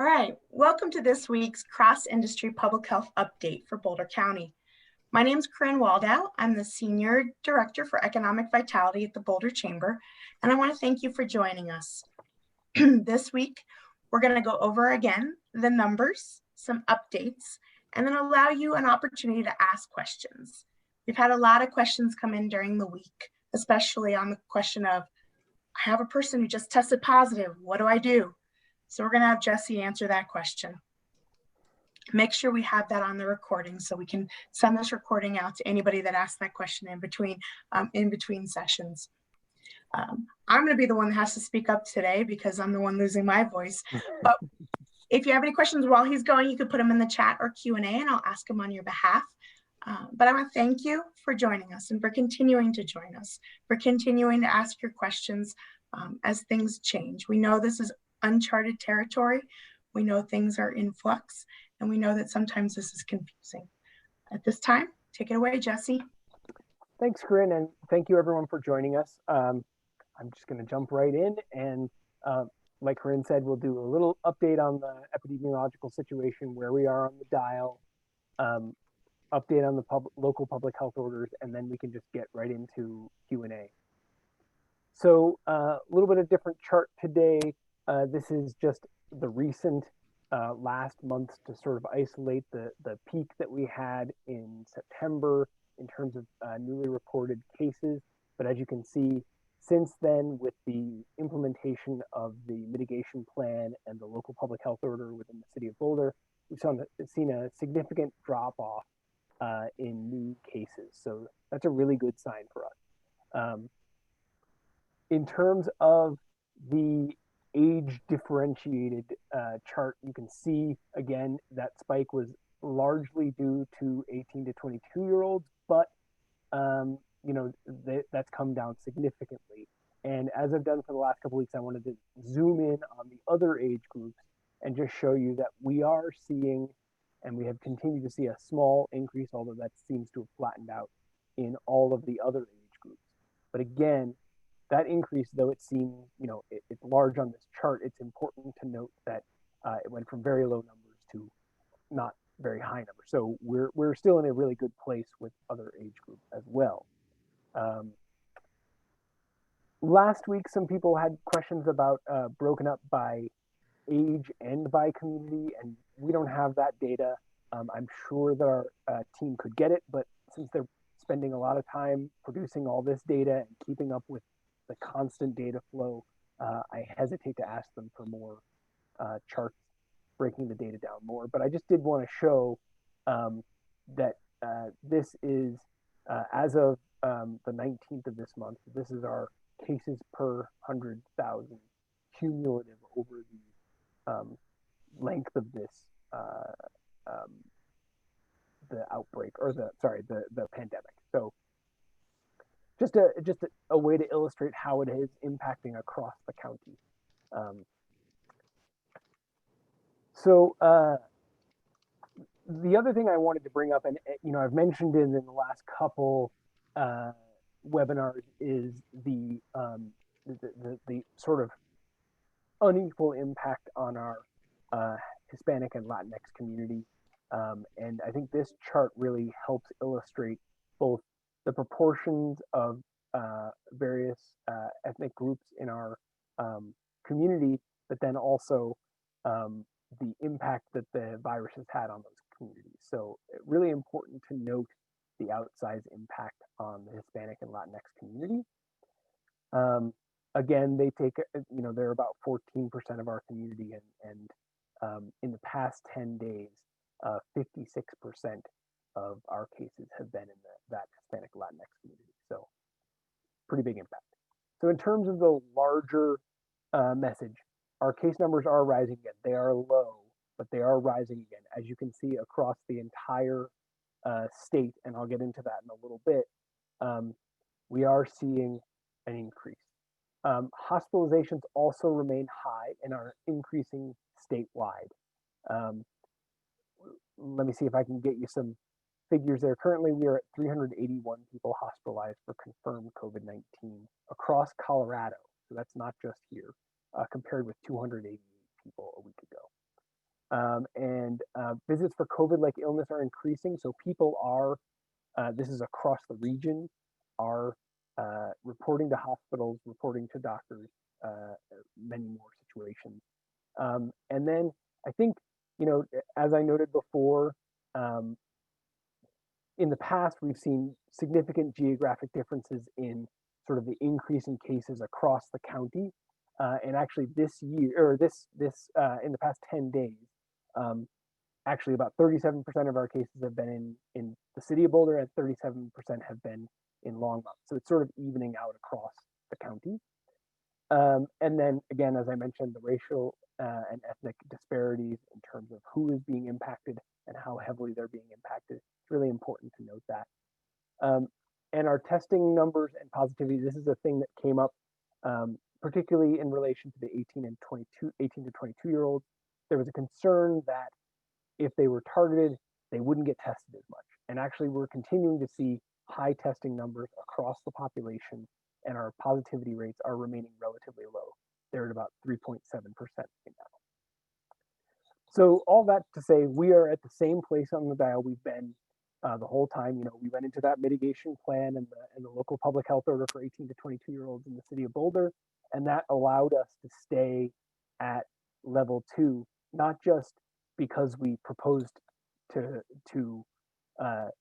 All right, welcome to this week's Cross-Industry Public Health Update for Boulder County. My name is Corinne Waldow. I'm the Senior Director for Economic Vitality at the Boulder Chamber, and I want to thank you for joining us. This week, we're going to go over again the numbers, some updates, and then allow you an opportunity to ask questions. We've had a lot of questions come in during the week, especially on the question of, I have a person who just tested positive, what do I do? So we're going to have Jesse answer that question. Make sure we have that on the recording so we can send this recording out to anybody that asked that question in between sessions. I'm going to be the one that has to speak up today because I'm the one losing my voice. But if you have any questions while he's going, you can put them in the chat or Q&A and I'll ask them on your behalf. But I want to thank you for joining us and for continuing to join us, for continuing to ask your questions as things change. We know this is uncharted territory. We know things are in flux, and we know that sometimes this is confusing. At this time, take it away, Jesse. Thanks, Corinne, and thank you everyone for joining us. I'm just going to jump right in, and like Corinne said, we'll do a little update on the epidemiological situation, where we are on the dial, update on the local public health orders, and then we can just get right into Q&A. So a little bit of different chart today. This is just the recent last months to sort of isolate the peak that we had in September in terms of newly reported cases. But as you can see, since then, with the implementation of the mitigation plan and the local public health order within the city of Boulder, we've seen a significant drop off in new cases. So that's a really good sign for us. In terms of the age differentiated chart, you can see again that spike was largely due to 18 to 22 year olds, but that's come down significantly. And as I've done for the last couple of weeks, I wanted to zoom in on the other age groups and just show you that we are seeing, and we have continued to see, a small increase, although that seems to have flattened out in all of the other age groups. But again, that increase, though it seems, it's large on this chart, it's important to note that it went from very low numbers to not very high numbers. So we're still in a really good place with other age groups as well. Last week, some people had questions about broken up by age and by community, and we don't have that data. I'm sure that our team could get it, but since they're spending a lot of time producing all this data and keeping up with the constant data flow, I hesitate to ask them for more charts breaking the data down more. But I just did want to show that this is, as of the 19th of this month, this is our cases per 100,000 cumulative over the length of this, the outbreak, or the pandemic. So just a way to illustrate how it is impacting across the county. The other thing I wanted to bring up, and I've mentioned it in the last couple webinars, is the sort of unequal impact on our Hispanic and Latinx community. And I think this chart really helps illustrate both the proportions of various ethnic groups in our community, but then also the impact that the virus has had on those communities. So really important to note the outsized impact on the Hispanic and Latinx community. Again, they take, they're about 14% of our community, and in the past 10 days, 56% of our cases have been in that Hispanic Latinx community. So pretty big impact. So in terms of the larger message, our case numbers are rising again. They are low, but they are rising again. As you can see across the entire state, and I'll get into that in a little bit, we are seeing an increase. Hospitalizations also remain high and are increasing statewide. Let me see if I can get you some figures there. Currently, we are at 381 people hospitalized for confirmed COVID-19 across Colorado. So that's not just here, compared with 288 people a week ago. and visits for COVID-like illness are increasing. So people are, this is across the region, are reporting to hospitals, reporting to doctors, many more situations. And then I think, as I noted before, um, in the past, we've seen significant geographic differences in sort of the increase in cases across the county. And actually this year, or in the past 10 days, um, actually about 37% of our cases have been in the city of Boulder and 37% have been in Longmont. So it's sort of evening out across the county. And then again, as I mentioned, the racial and ethnic disparities in terms of who is being impacted and how heavily they're being impacted. It's really important to note that. And our testing numbers and positivity, this is a thing that came up particularly in relation to the 18 to 22 year olds. There was a concern that if they were targeted, they wouldn't get tested as much. And actually, we're continuing to see high testing numbers across the population, and our positivity rates are remaining relatively low. They're at about 3.7% right now. So all that to say, we are at the same place on the dial we've been the whole time. We went into that mitigation plan and the local public health order for 18 to 22 year olds in the city of Boulder, and that allowed us to stay at level 2, not just because we proposed to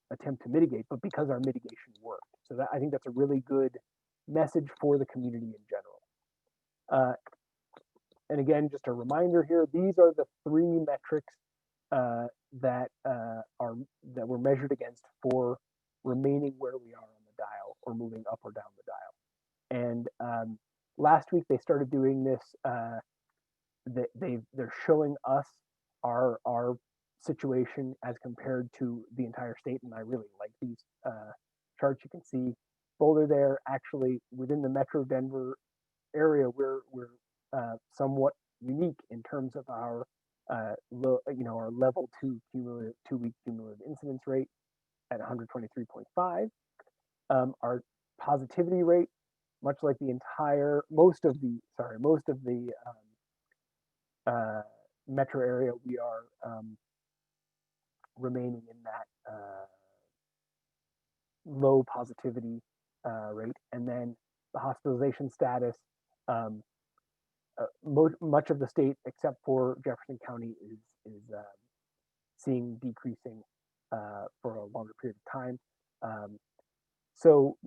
attempt to mitigate, but because our mitigation worked. So I think that's a really good message for the community in general. And again, just a reminder here, these are the 3 metrics that were measured against for remaining where we are on the dial or moving up or down the dial. And last week they started doing this. They're showing us our situation as compared to the entire state, and I really like these charts. You can see Boulder there. Actually, within the Metro Denver area, we're somewhat unique in terms of our our level 2 cumulative 2-week cumulative incidence rate at 123.5. Our positivity rate, much like most of the metro area, we are remaining in that low positivity rate. And then the hospitalization status, much of the state except for Jefferson County is seeing decreasing for a longer period of time. So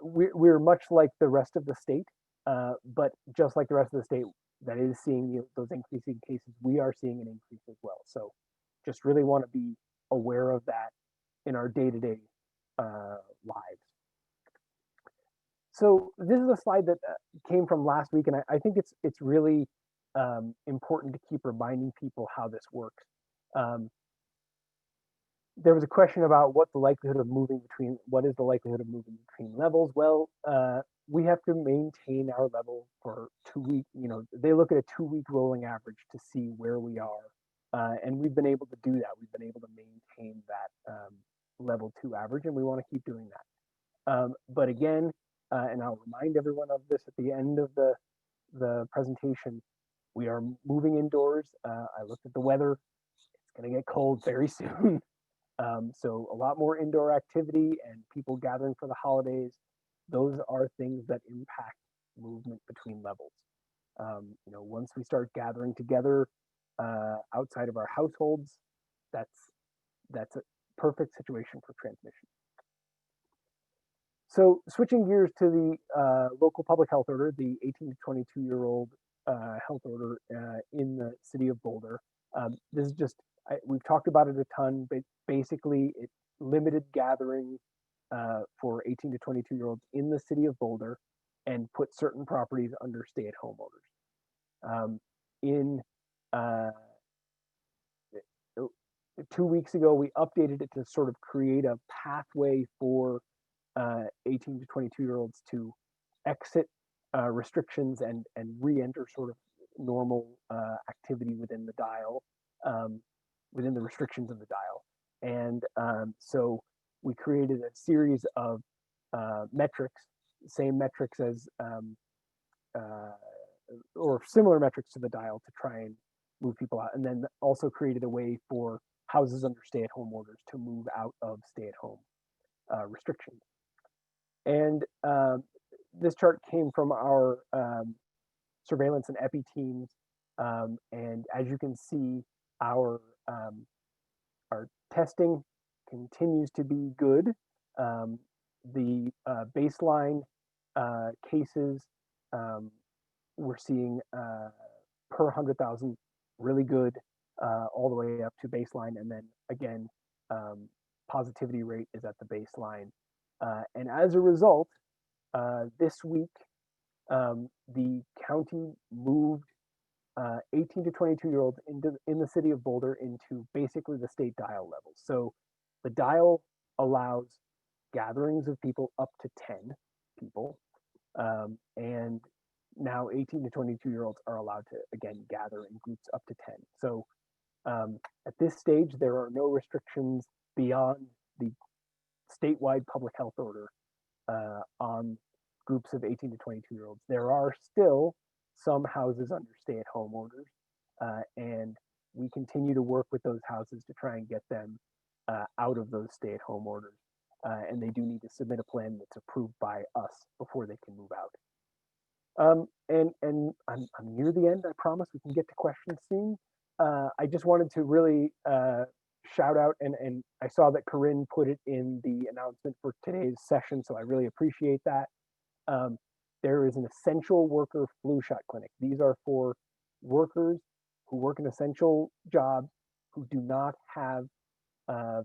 we're much like the rest of the state, but just like the rest of the state that is seeing those increasing cases, we are seeing an increase as well. So just really want to be aware of that in our day-to-day lives. So this is a slide that came from last week, and I think it's really important to keep reminding people how this works. There was a question about what is the likelihood of moving between levels. Well, we have to maintain our level for 2 weeks. They look at a 2-week rolling average to see where we are, and we've been able to do that. We've been able to maintain that level 2 average, and we want to keep doing that. But again, and I'll remind everyone of this at the end of the presentation, we are moving indoors. I looked at the weather. It's going to get cold very soon. So a lot more indoor activity and people gathering for the holidays. Those are things that impact movement between levels. Once we start gathering together outside of our households, that's a perfect situation for transmission. So switching gears to the local public health order, the 18 to 22 year old health order in the city of Boulder. This is just, we've talked about it a ton, but basically it limited gathering for 18 to 22 year olds in the city of Boulder and put certain properties under stay-at-home orders. 2 weeks ago, we updated it to sort of create a pathway for 18 to 22 year olds to exit restrictions and re-enter sort of normal activity within the dial, within the restrictions of the dial. And so we created a series of metrics, same metrics as, or similar metrics to the dial to try and move people out, and then also created a way for houses under stay-at-home orders to move out of stay-at-home restrictions. And this chart came from our surveillance and epi teams, and as you can see, our testing continues to be good. The baseline cases we're seeing per 100,000 really good all the way up to baseline, and then again positivity rate is at the baseline, and as a result this week the county moved 18 to 22-year-olds in the city of Boulder into basically the state dial level. So the dial allows gatherings of people up to 10 people, and now 18 to 22-year-olds are allowed to again gather in groups up to 10. So at this stage, there are no restrictions beyond the statewide public health order on groups of 18 to 22-year-olds. There are still some houses under stay-at-home orders, and we continue to work with those houses to try and get them out of those stay-at-home orders. And they do need to submit a plan that's approved by us before they can move out. And I'm near the end. I promise we can get to questions soon. I just wanted to really shout out, and I saw that Corinne put it in the announcement for today's session, so I really appreciate that. There is an essential worker flu shot clinic. These are for workers who work in essential jobs who do not have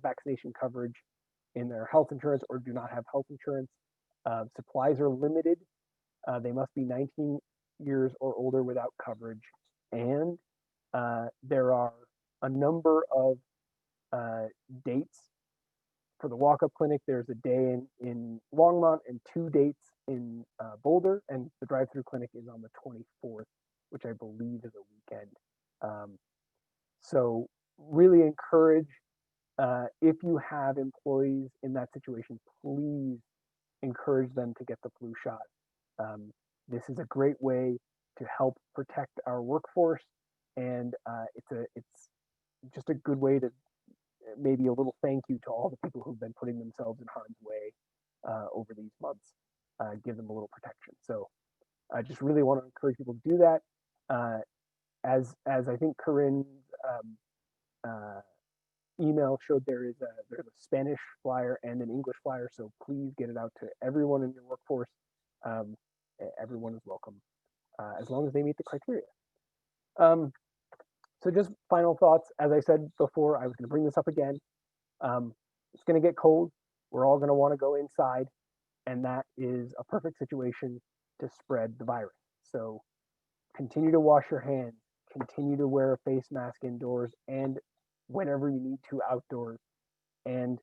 vaccination coverage in their health insurance or do not have health insurance. Supplies are limited. They must be 19 years or older without coverage. And there are a number of dates for the walk-up clinic. There's a day in Longmont and 2 dates in Boulder, and the drive-through clinic is on the 24th, which I believe is a weekend. So really encourage, if you have employees in that situation, please encourage them to get the flu shot. This is a great way to help protect our workforce, and it's just a good way to maybe a little thank you to all the people who've been putting themselves in harm's way over these months. Give them a little protection. So I just really want to encourage people to do that. As I think Corinne's email showed, there's a Spanish flyer and an English flyer, so please get it out to everyone in your workforce. Everyone is welcome, as long as they meet the criteria. So just final thoughts. As I said before, I was going to bring this up again. It's going to get cold. We're all going to want to go inside, and that is a perfect situation to spread the virus. So continue to wash your hands, continue to wear a face mask indoors, and whenever you need to outdoors, and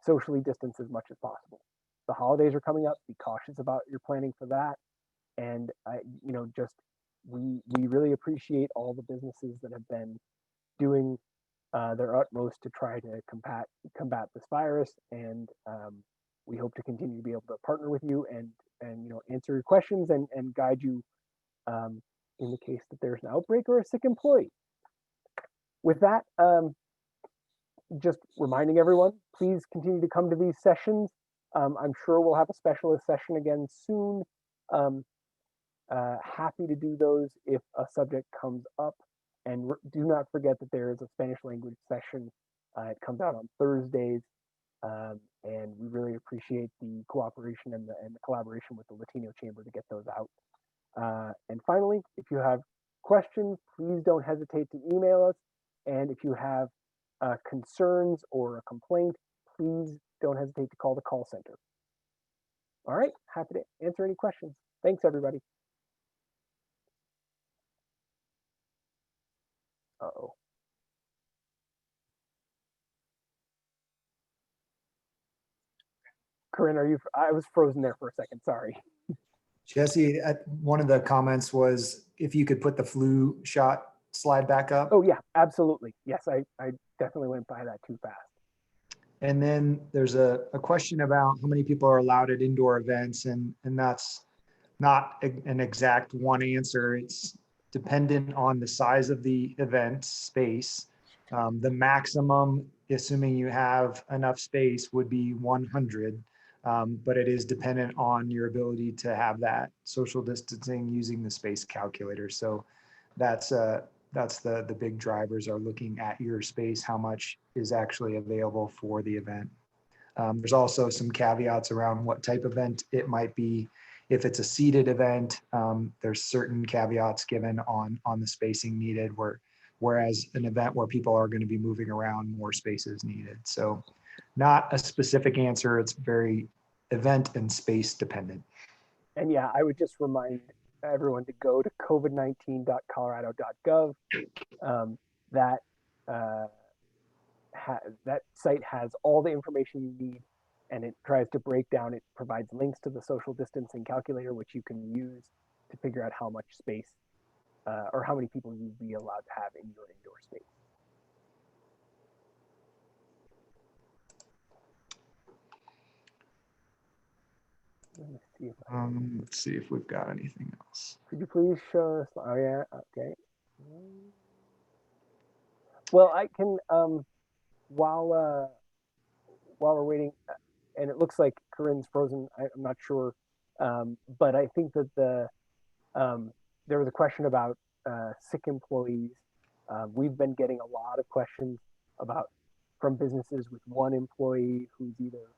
socially distance as much as possible. The holidays are coming up. Be cautious about your planning for that. And we really appreciate all the businesses that have been doing their utmost to try to combat this virus, and we hope to continue to be able to partner with you and answer your questions and guide you in the case that there's an outbreak or a sick employee. With that, just reminding everyone, please continue to come to these sessions. I'm sure we'll have a specialist session again soon. Happy to do those if a subject comes up. And do not forget that there is a Spanish language session. It comes out on Thursdays. And we really appreciate the cooperation and the collaboration with the Latino Chamber to get those out. And finally, if you have questions, please don't hesitate to email us. And if you have concerns or a complaint, please don't hesitate to call the call center. All right, happy to answer any questions. Thanks, everybody. Uh-oh. Corinne, I was frozen there for a second, sorry. Jesse, one of the comments was if you could put the flu shot slide back up. Oh yeah, absolutely. Yes, I definitely went by that too fast. And then there's a question about how many people are allowed at indoor events, and that's not an exact one answer. It's dependent on the size of the event space. The maximum, assuming you have enough space, would be 100. But it is dependent on your ability to have that social distancing using the space calculator. So that's the big drivers, are looking at your space, how much is actually available for the event. There's also some caveats around what type of event it might be. If it's a seated event, there's certain caveats given on the spacing needed, whereas an event where people are going to be moving around, more space is needed. So not a specific answer. It's very event and space dependent. And yeah, I would just remind everyone to go to covid19.colorado.gov. That that site has all the information you need, and it tries to break down. It provides links to the social distancing calculator, which you can use to figure out how much space or how many people you'd be allowed to have in your indoor space. Let's see if we've got anything else. Could you please show us? Oh yeah, okay. Well, I can while we're waiting, and it looks like Corinne's frozen. I'm not sure, but I think that there was a question about sick employees. We've been getting a lot of questions from businesses with one employee who's either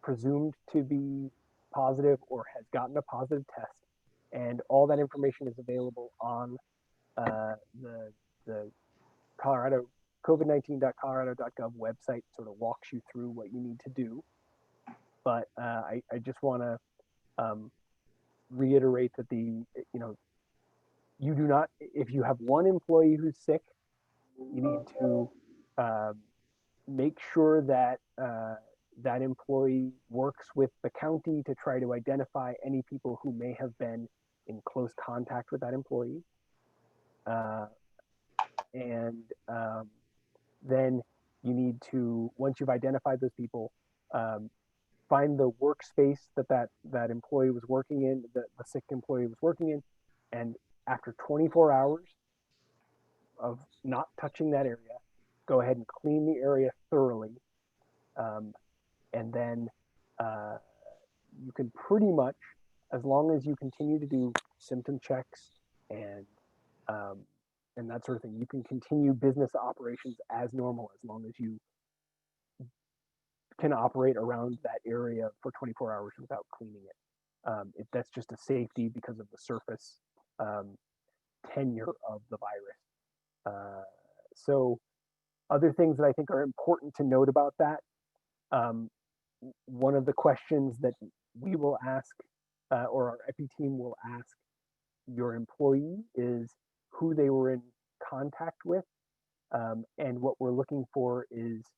presumed to be positive or has gotten a positive test, and all that information is available on the Colorado covid19.colorado.gov website. Sort of walks you through what you need to do. But I just want to reiterate that you do not, if you have one employee who's sick, you need to make sure that that employee works with the county to try to identify any people who may have been in close contact with that employee. And then you need to, once you've identified those people, find the workspace that employee was working in, the sick employee was working in, and after 24 hours of not touching that area, go ahead and clean the area thoroughly. And then you can pretty much, as long as you continue to do symptom checks and that sort of thing, you can continue business operations as normal, as long as you can operate around that area for 24 hours without cleaning it. That's just a safety because of the surface tenure of the virus. So other things that I think are important to note about that, one of the questions that we will ask, or our EPI team will ask your employee, is who they were in contact with. And what we're looking for is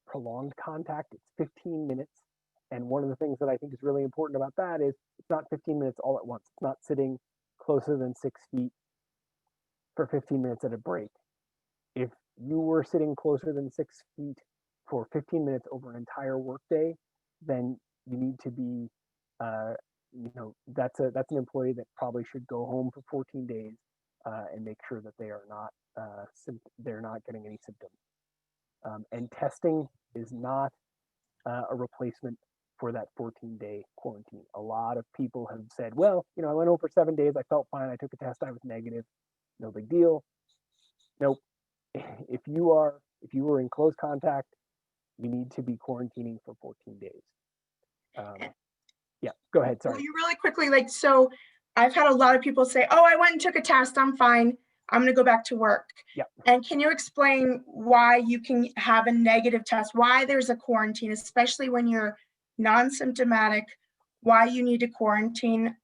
prolonged contact. It's 15 minutes. And one of the things that I think is really important about that is it's not 15 minutes all at once. It's not sitting closer than 6 feet for 15 minutes at a break. If you were sitting closer than 6 feet for 15 minutes over an entire workday, then you need to be, that's an employee that probably should go home for 14 days and make sure that they are not they're not getting any symptoms. And testing is not a replacement for that 14-day quarantine. A lot of people have said, well, I went home for 7 days, I felt fine, I took a test, I was negative, no big deal. Nope. If you were in close contact, you need to be quarantining for 14 days. Yeah, go ahead. Sorry. Well, you really quickly, so I've had a lot of people say, oh, I went and took a test, I'm fine, I'm going to go back to work. Yeah. And can you explain why you can have a negative test, why there's a quarantine, especially when you're non-symptomatic, why you need to quarantine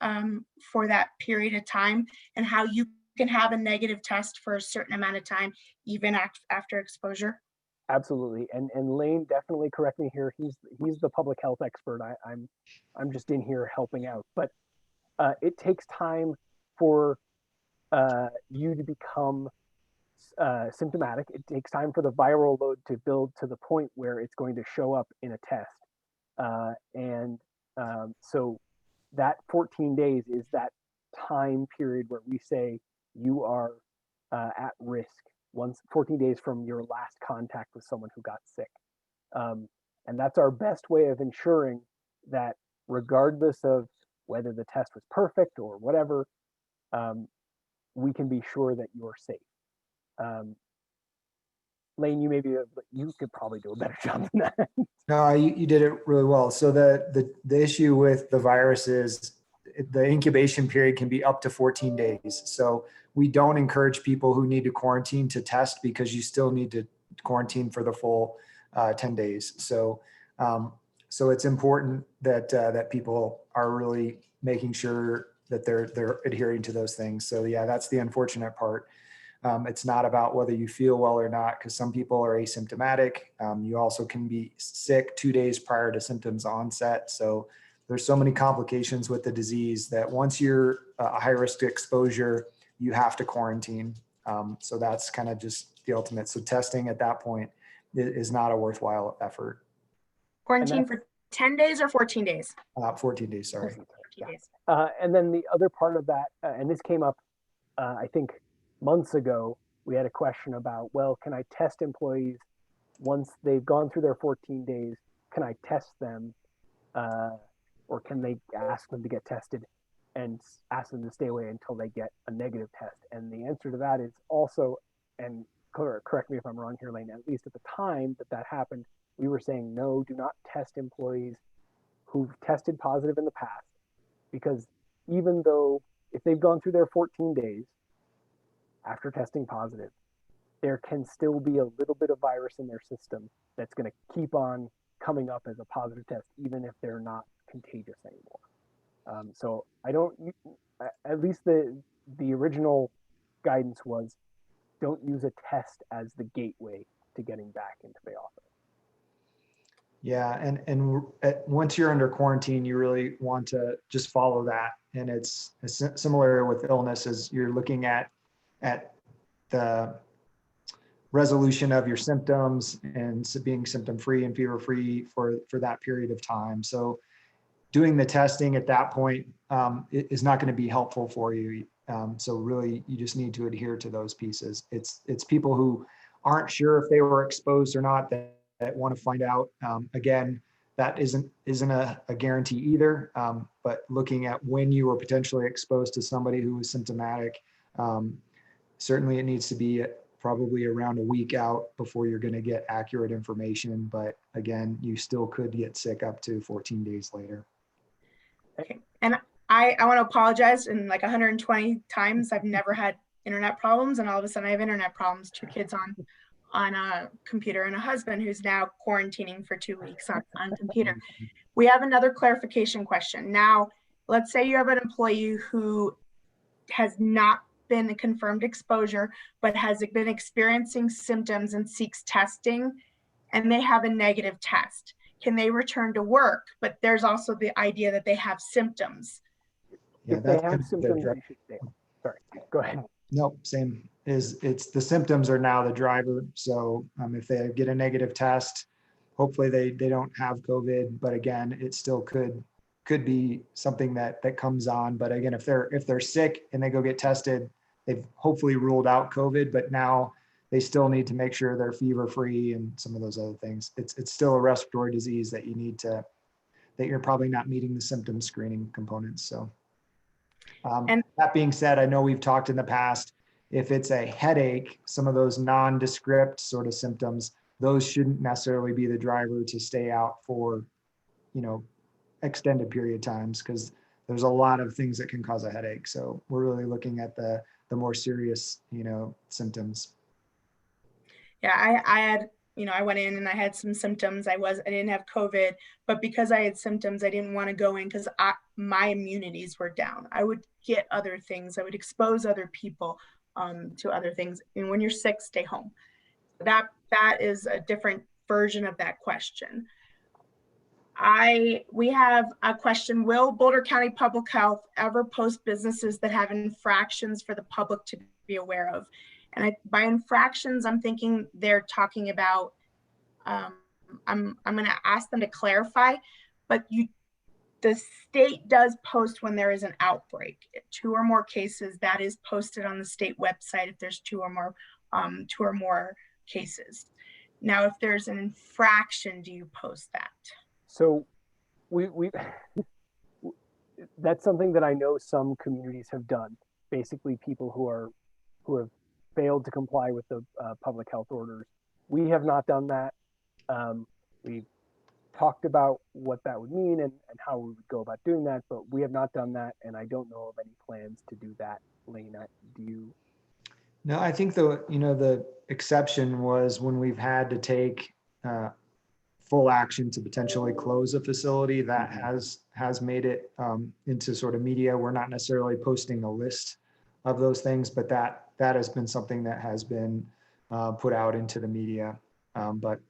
for that period of time, and how you can have a negative test for a certain amount of time, even after exposure? Absolutely, and Lane, definitely correct me here. He's the public health expert. I'm just in here helping out. But it takes time for you to become symptomatic. It takes time for the viral load to build to the point where it's going to show up in a test. So that 14 days is that time period where we say you are at risk once 14 days from your last contact with someone who got sick. And that's our best way of ensuring that regardless of whether the test was perfect or whatever, we can be sure that you're safe. Lane, you could probably do a better job than that. No, you did it really well. So the issue with the virus is the incubation period can be up to 14 days. So we don't encourage people who need to quarantine to test, because you still need to quarantine for the full 10 days. So so it's important that that people are really making sure that they're adhering to those things. So yeah, that's the unfortunate part. It's not about whether you feel well or not, because some people are asymptomatic. You also can be sick 2 days prior to symptoms onset. So there's so many complications with the disease that once you're a high risk exposure, you have to quarantine. So that's kind of just the ultimate. So testing at that point is not a worthwhile effort. Quarantine for 10 days or 14 days? 14 days, sorry. 14 days. And then the other part of that, and this came up, I think, months ago, we had a question about, well, can I test employees once they've gone through their 14 days? Can I test them, or can they ask them to get tested and ask them to stay away until they get a negative test? And the answer to that is also, and correct me if I'm wrong here, Lane, at least at the time that happened, we were saying, no, do not test employees who've tested positive in the past, because even though if they've gone through their 14 days, after testing positive, there can still be a little bit of virus in their system that's going to keep on coming up as a positive test, even if they're not contagious anymore. So I don't, at least the original guidance was, don't use a test as the gateway to getting back into the office. Yeah, and once you're under quarantine, you really want to just follow that. And it's similar with illness, as you're looking at the resolution of your symptoms and being symptom free and fever free for that period of time. So doing the testing at that point is not going to be helpful for you. So really, you just need to adhere to those pieces. It's people who aren't sure if they were exposed or not that want to find out. Again, that isn't a guarantee either. But looking at when you were potentially exposed to somebody who was symptomatic, certainly it needs to be probably around a week out before you're going to get accurate information. But again, you still could get sick up to 14 days later. Okay. And I want to apologize. In like 120 times, I've never had internet problems, and all of a sudden I have internet problems. 2 kids on a computer and a husband who's now quarantining for 2 weeks on computer. We have another clarification question. Now, let's say you have an employee who has not been a confirmed exposure, but has been experiencing symptoms and seeks testing, and they have a negative test. Can they return to work? But there's also the idea that they have symptoms. Yeah, if they have symptoms, they should stay. Sorry, go ahead. Nope, same. It's the symptoms are now the driver. So if they get a negative test, hopefully they don't have COVID. But again, it still could be something that comes on. But again, if they're sick and they go get tested, they've hopefully ruled out COVID. But now they still need to make sure they're fever free and some of those other things. It's still a respiratory disease that that you're probably not meeting the symptom screening components. So and that being said, I know we've talked in the past, if it's a headache, some of those nondescript sort of symptoms, those shouldn't necessarily be the driver to stay out for, extended period of times, because there's a lot of things that can cause a headache. So we're really looking at the more serious, symptoms. Yeah, I had, I went in and I had some symptoms. I didn't have COVID, but because I had symptoms, I didn't want to go in because my immunities were down. I would get other things. I would expose other people to other things. And when you're sick, stay home. That is a different version of that question. We have a question. Will Boulder County Public Health ever post businesses that have infractions for the public to be aware of? And by infractions, I'm thinking they're talking about, I'm going to ask them to clarify, but The state does post when there is an outbreak. 2 or more cases, that is posted on the state website if there's 2 or more cases. Now, if there's an infraction, do you post that? So we that's something that I know some communities have done. Basically, people who have failed to comply with the public health orders. We have not done that. We've talked about what that would mean and how we would go about doing that, but we have not done that, and I don't know of any plans to do that. Lena, do you? No, I think the exception was when we've had to take full action to potentially close a facility that has made it into sort of media. We're not necessarily posting a list of those things, but that has been something that has been put out into the media. But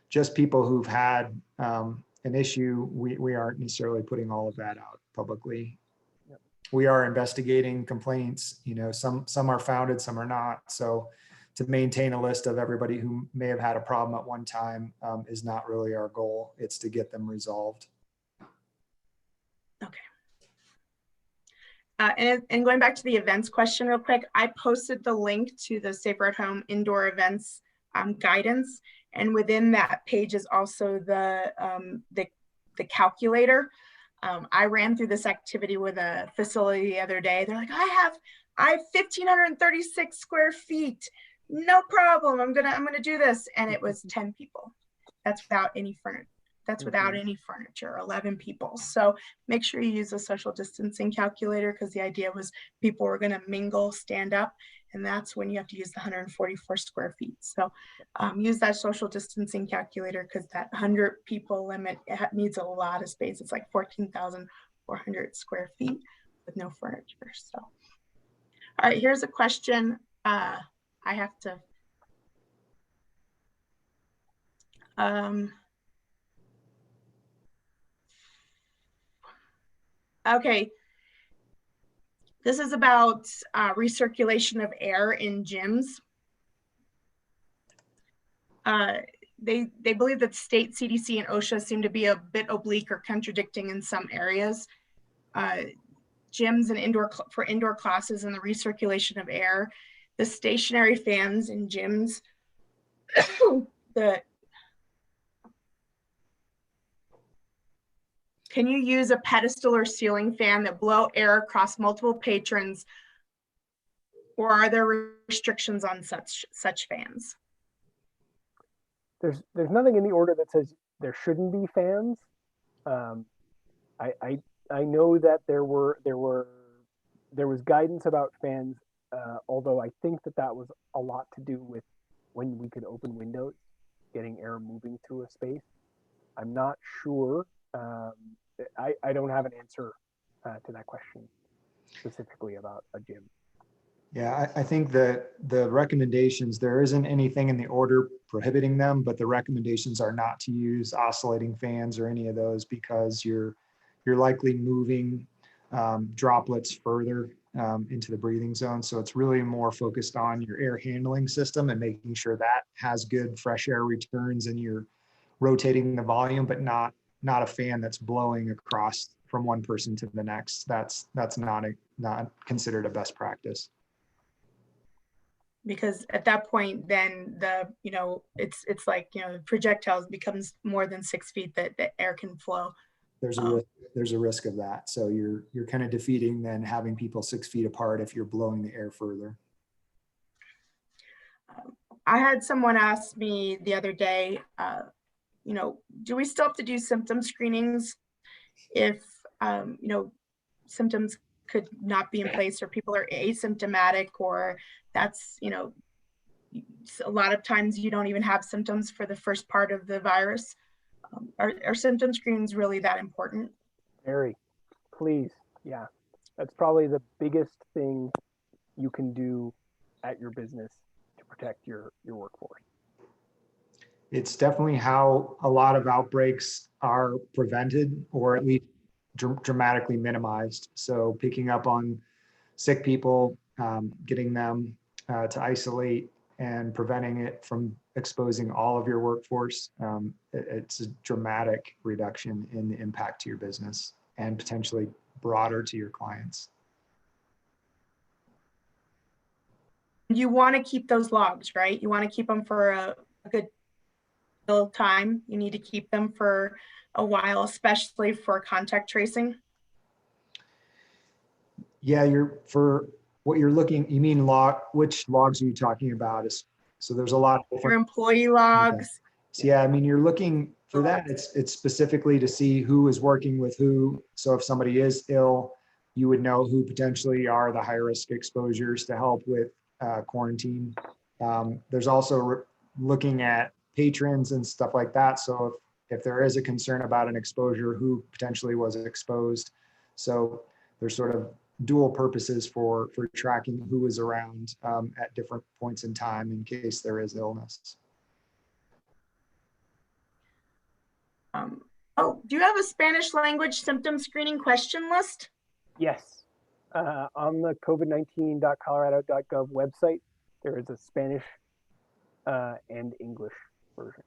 just people who've had an issue, we aren't necessarily putting all of that out publicly. Yep. We are investigating complaints. Some are founded, some are not. So to maintain a list of everybody who may have had a problem at one time is not really our goal. It's to get them resolved. Okay. And going back to the events question real quick, I posted the link to the Safer at Home indoor events guidance, and within that page is also the calculator. I ran through this activity with a facility the other day. They're like, I have 1,536 square feet. No problem. I'm gonna do this, and it was 10 people. That's without any furniture. That's without any furniture, 11 people. So make sure you use a social distancing calculator, because the idea was people were going to mingle, stand up, and that's when you have to use the 144 square feet. So use that social distancing calculator, because that 100 people limit, it needs a lot of space. It's like 14,400 square feet with no furniture. So, all right, here's a question. I have to. Okay, this is about recirculation of air in gyms. They believe that state CDC and OSHA seem to be a bit oblique or contradicting in some areas. Gyms and for indoor classes and the recirculation of air, the stationary fans in gyms, can you use a pedestal or ceiling fan that blow air across multiple patrons, or are there restrictions on such fans? There's nothing in the order that says there shouldn't be fans. I know that there was guidance about fans, although I think that was a lot to do with when we could open windows, getting air moving through a space. I'm not sure. I don't have an answer to that question specifically about a gym. Yeah, I think that the recommendations, there isn't anything in the order prohibiting them, but the recommendations are not to use oscillating fans or any of those, because you're likely moving droplets further into the breathing zone. So it's really more focused on your air handling system and making sure that has good fresh air returns, and you're rotating the volume, but not a fan that's blowing across from one person to the next. That's not considered a best practice. Because at that point, then it's like, the projectiles becomes more than 6 feet that air can flow. There's a risk of that. So you're kind of defeating then having people 6 feet apart if you're blowing the air further. I had someone ask me the other day, do we still have to do symptom screenings if symptoms could not be in place, or people are asymptomatic, or that's, a lot of times you don't even have symptoms for the first part of the virus. Are symptom screenings really that important? Very, please. Yeah, that's probably the biggest thing you can do at your business to protect your workforce. It's definitely how a lot of outbreaks are prevented, or at least dramatically minimized. So picking up on sick people, getting them to isolate and preventing it from exposing all of your workforce, it's a dramatic reduction in the impact to your business. and potentially broader to your clients. You want to keep those logs, right? You want to keep them for a good time. You need to keep them for a while, especially for contact tracing. Yeah, for what you're looking, you mean which logs are you talking about? So there's a lot of Your different. employee logs. So yeah, I mean, you're looking for that. It's specifically to see who is working with who. So if somebody is ill, you would know who potentially are the high risk exposures to help with quarantine. There's also looking at patrons and stuff like that. So if there is a concern about an exposure, who potentially was exposed. So there's sort of dual purposes for tracking who is around at different points in time in case there is illness. Oh, do you have a Spanish language symptom screening question list? Yes. On the COVID19.colorado.gov website, there is a Spanish and English version.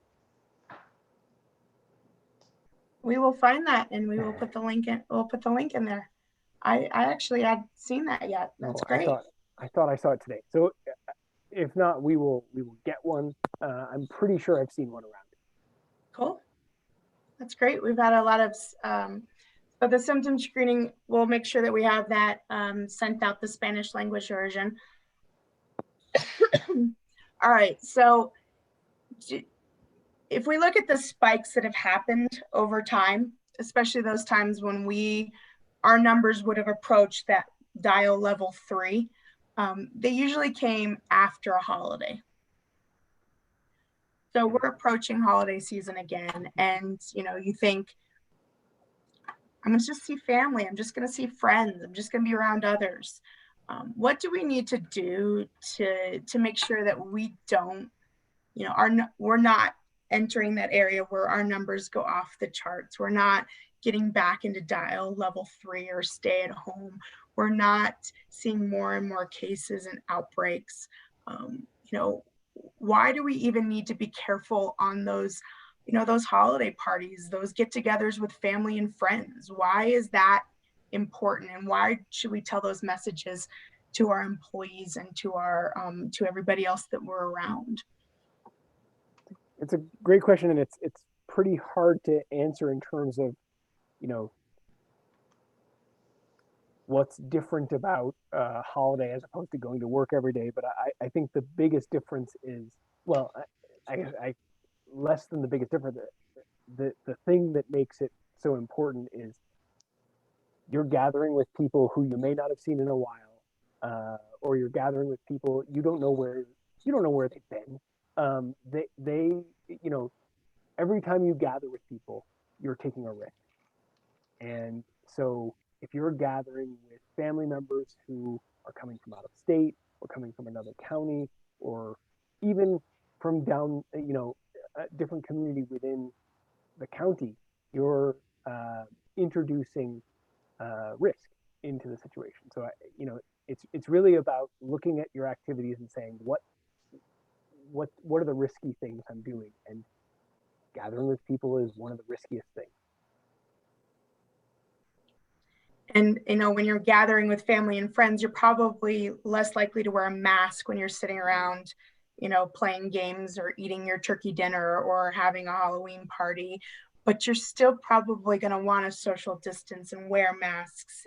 We will find that and we will put the link in. We'll put the link in there. I actually had seen that yet. That's great. I thought I saw it today. So if not, we will get one. I'm pretty sure I've seen one around. Cool. That's great. We've had a lot of, but the symptom screening, we'll make sure that we have that sent out, the Spanish language version. All right. So if we look at the spikes that have happened over time, especially those times when our numbers would have approached that dial level 3, they usually came after a holiday. So we're approaching holiday season again, and you think, I'm gonna just see family, I'm just gonna see friends, I'm just gonna be around others. What do we need to do to make sure that we don't, we're not entering that area where our numbers go off the charts? We're not getting back into dial level 3 or stay at home. We're not seeing more and more cases and outbreaks. Why do we even need to be careful on those, those holiday parties, those get-togethers with family and friends? Why is that important, and why should we tell those messages to our employees and to our to everybody else that we're around? It's a great question, and it's pretty hard to answer in terms of, what's different about a holiday as opposed to going to work every day. But I think the biggest difference is, well, I less than the biggest difference. The thing that makes it so important is you're gathering with people who you may not have seen in a while, or you're gathering with people you don't know where they've been. They every time you gather with people, you're taking a risk. And so if you're gathering with family members who are coming from out of state or coming from another county, or even from down, a different community within the county, you're introducing risk into the situation. So, it's really about looking at your activities and saying, what are the risky things I'm doing? And gathering with people is one of the riskiest things. And when you're gathering with family and friends, you're probably less likely to wear a mask when you're sitting around, playing games or eating your turkey dinner or having a Halloween party. But you're still probably going to want to social distance and wear masks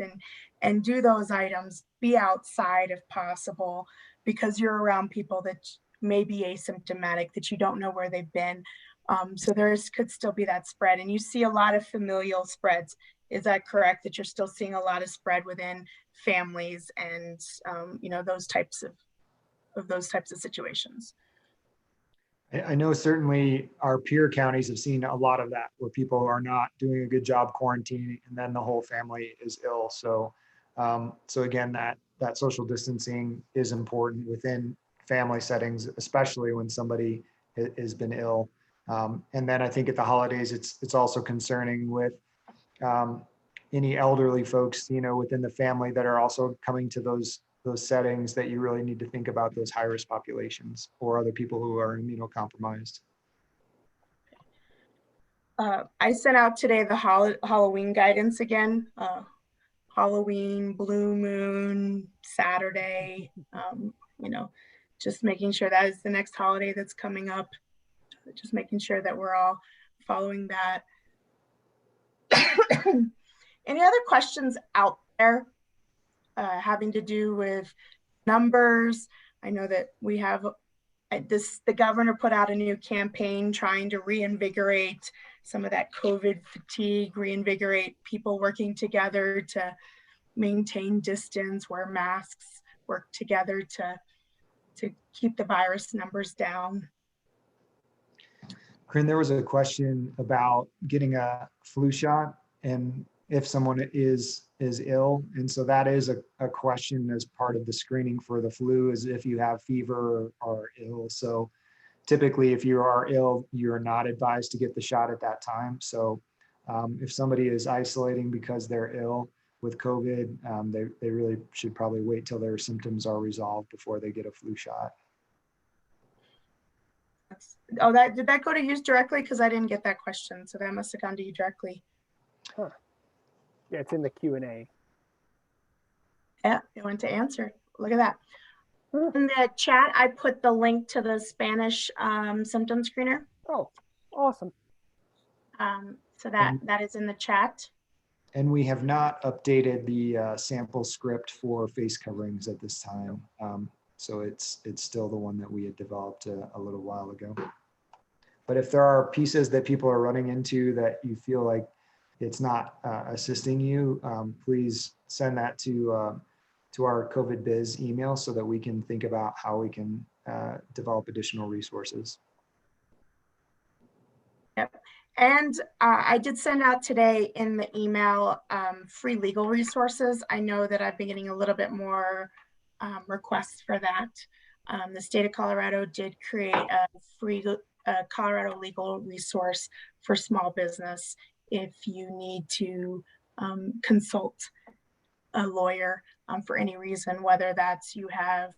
and do those items, be outside if possible, because you're around people that may be asymptomatic, that you don't know where they've been. So could still be that spread. And you see a lot of familial spreads. Is that correct, that you're still seeing a lot of spread within families and those types of situations? I know certainly our peer counties have seen a lot of that, where people are not doing a good job quarantining and then the whole family is ill. So again, that social distancing is important within family settings, especially when somebody has been ill. And then I think at the holidays, it's also concerning with any elderly folks, within the family that are also coming to those settings, that you really need to think about those high risk populations or other people who are immunocompromised. I sent out today the Halloween guidance again. Halloween, Blue Moon, Saturday, just making sure that is the next holiday that's coming up. Just making sure that we're all following that. Any other questions out there having to do with numbers? I know that we have the governor put out a new campaign trying to reinvigorate some of that COVID fatigue, reinvigorate people working together to maintain distance, wear masks, work together to keep the virus numbers down. Corinne, there was a question about getting a flu shot and if someone is ill. And so that is a question as part of the screening for the flu, is if you have fever or ill. So typically if you are ill, you're not advised to get the shot at that time. So if somebody is isolating because they're ill with COVID, they really should probably wait till their symptoms are resolved before they get a flu shot. Oh, did that go to you directly? Because I didn't get that question, so that must have gone to you directly. Huh. Yeah, it's in the Q&A. Yeah, it went to answer. Look at that. In the chat, I put the link to the Spanish symptom screener. Oh, awesome. So that is in the chat. And we have not updated the sample script for face coverings at this time. So it's still the one that we had developed a little while ago. But if there are pieces that people are running into that you feel like it's not assisting you, please send that to our COVID Biz email so that we can think about how we can develop additional resources. Yep. And I did send out today in the email free legal resources. I know that I've been getting a little bit more requests for that. The state of Colorado did create a free Colorado legal resource for small business if you need to consult a lawyer for any reason, whether that's you have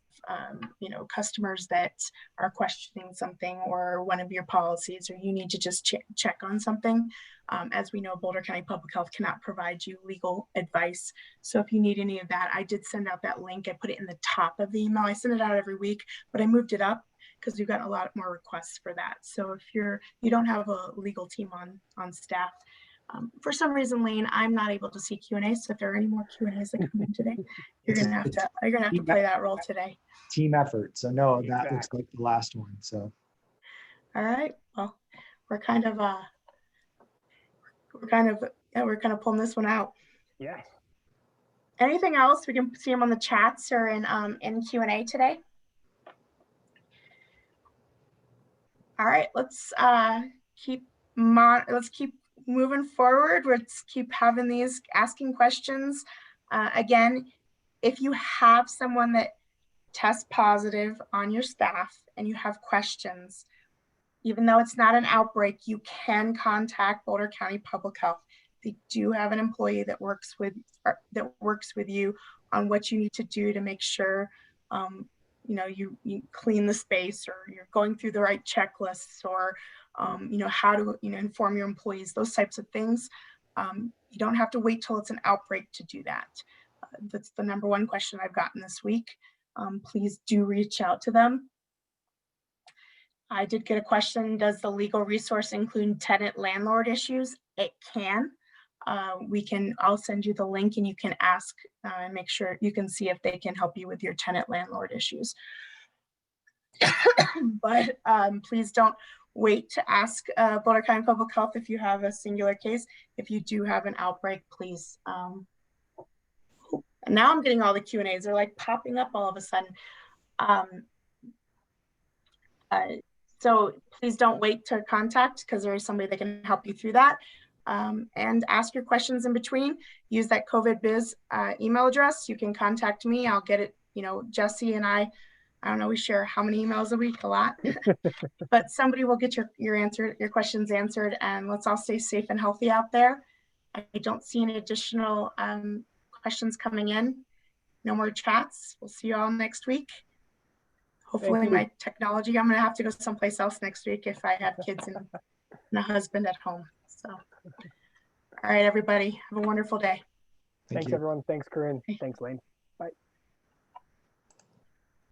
customers that are questioning something or one of your policies, or you need to just check on something. As we know, Boulder County Public Health cannot provide you legal advice. So if you need any of that, I did send out that link. I put it in the top of the email. I send it out every week, but I moved it up because we've got a lot more requests for that. So if you don't have a legal team on staff, for some reason, Lane, I'm not able to see Q&A. So if there are any more Q&As that come in today, you're gonna have to play that role today. Team effort. So no, that looks like the last one. So. All right. Well, we're kind of pulling this one out. Yeah. Anything else? We can see them on the chats or in Q&A today. All right. Let's keep moving forward. Let's keep having these asking questions. Again, if you have someone that tests positive on your staff and you have questions, even though it's not an outbreak, you can contact Boulder County Public Health. They do have an employee that works with you on what you need to do to make sure you clean the space, or you're going through the right checklists, or how to inform your employees, those types of things. You don't have to wait till it's an outbreak to do that. That's the number one question I've gotten this week. Please do reach out to them. I did get a question, does the legal resource include tenant landlord issues? It can. I'll send you the link and you can ask and make sure you can see if they can help you with your tenant landlord issues. But please don't wait to ask Boulder County Public Health if you have a singular case. If you do have an outbreak, please. And now I'm getting all the Q&As. They're like popping up all of a sudden. So please don't wait to contact, because there is somebody that can help you through that. And ask your questions in between. Use that COVID Biz email address. You can contact me. I'll get it. Jesse and I don't know, we share how many emails a week? A lot. But somebody will get your questions answered, and let's all stay safe and healthy out there. I don't see any additional questions coming in. No more chats. We'll see you all next week. Hopefully my technology, I'm going to have to go someplace else next week if I have kids and a husband at home. So, all right, everybody, have a wonderful day. Thank Thanks, you. everyone. Thanks, Corinne. Thanks, Lane.